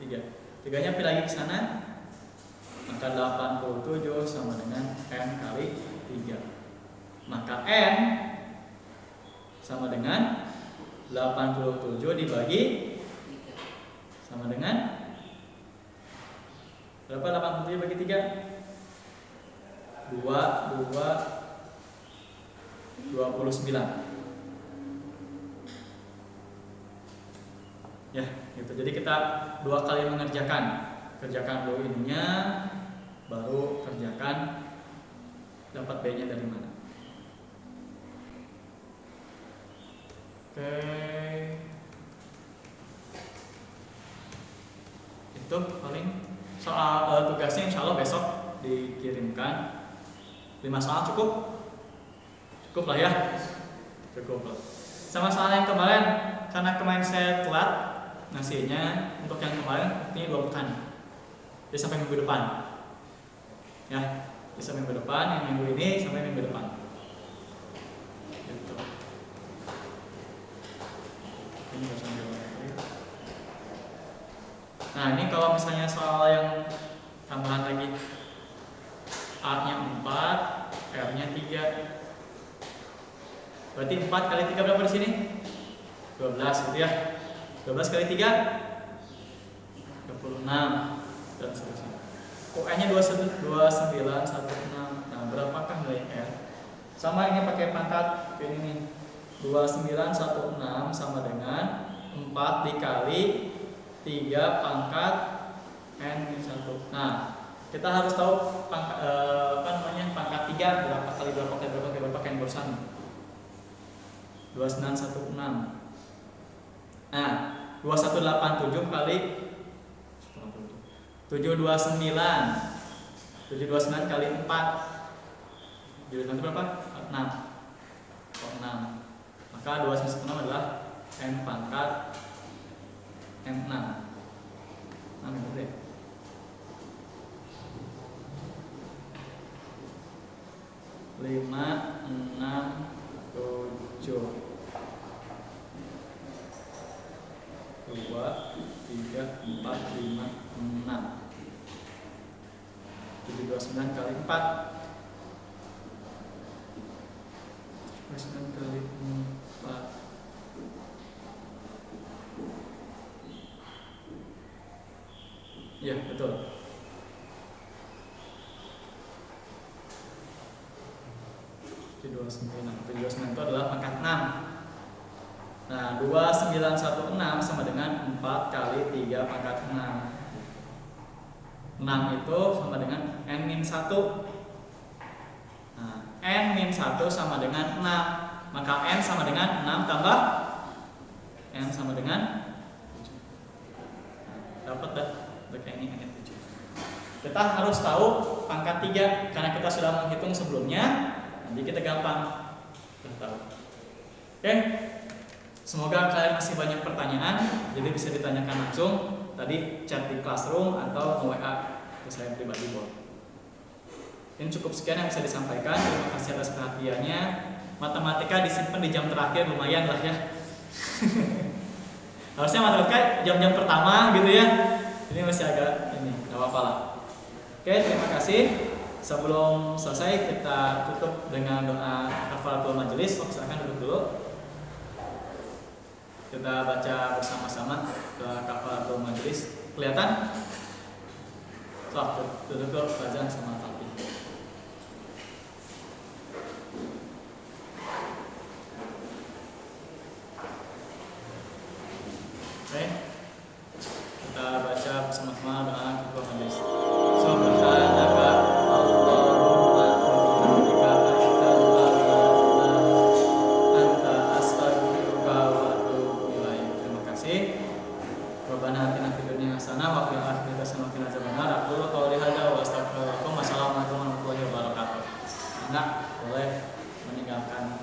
3. 3-nya pilih lagi ke sana. Maka 87 sama dengan N kali 3. Maka N sama dengan 87 dibagi sama dengan berapa? 87 bagi 3 29 ya gitu. Jadi kita 2 kali mengerjakan, kerjakan dulu ininya baru kerjakan dapat B nya dari mana. Oke, itu paling soal tugasnya insya Allah besok dikirimkan. 5 soal cukup lah ya, cukup lah. Sama soal yang kemarin, karena kemarin saya telat ngasihnya, untuk yang kemarin ini 2 pekan, jadi sampai minggu depan ya, jadi sampai minggu depan, yang minggu ini sampai minggu depan gitu. Nah ini kalau misalnya soal yang tambahan lagi, A nya 4, R nya 3, berarti 4 kali 3 berapa di sini? 12 gitu ya. 12 kali 3 26 dan seterusnya. UN nya 2916. Nah, berapakah nilai R? Sama ini pakai pangkat ini nih. 2916 sama dengan 4 dikali 3 pangkat N-1. Nah, kita harus tahu pangkat pangkat 3 berapa kali N barusan. 2916. Nah, 2187 kali 729 kali 4 729 berapa? 6. Maka 216 adalah N pangkat M6. 6 gitu deh. 5, 6, 7 2, 3, 4, 5, 6 729 kali 4 29 kali 4 ya betul. Jadi 29 itu adalah pangkat 6. Nah, 2916 sama dengan 4 kali 3 pangkat 6. 6 itu sama dengan N-1. Nah, N-1 sama dengan 6. Maka N sama dengan 6 tambah N sama dengan 7. Dapat dah untuk ini N7. Kita harus tahu pangkat 3 karena kita sudah menghitung sebelumnya. Nanti kita gampang sudah tahu. Oke. Semoga kalian masih banyak pertanyaan, jadi bisa ditanyakan langsung tadi chat di Classroom atau WA ke saya pribadi boleh. Ini cukup sekian yang bisa disampaikan. Terima kasih atas perhatiannya. Matematika disimpan di jam terakhir lumayan lah ya. Harusnya matematika jam-jam pertama gitu ya. Ini masih agak ini, nggak apa-apa lah. Oke, terima kasih. Sebelum selesai kita tutup dengan doa kafaratul majelis. Silakan duduk dulu. Kita baca bersama-sama doa kafaratul majelis. Kelihatan? Duduk azan sama Fatih. Oke. Kita baca bersama-sama doa kafaratul majelis. Subhanaka Allahumma bihamdika asyhadu an la ilaha anta astaghfiruka wa atubu ilaik. Terima kasih. Rabbana atina fid dunya hasanah wa fil akhirati hasanah wa qina adzabannar. Aqulu qouli hadza wa astaghfirullahaladzim. Wassalamualaikum warahmatullahi wabarakatuh. Nah, boleh meninggalkan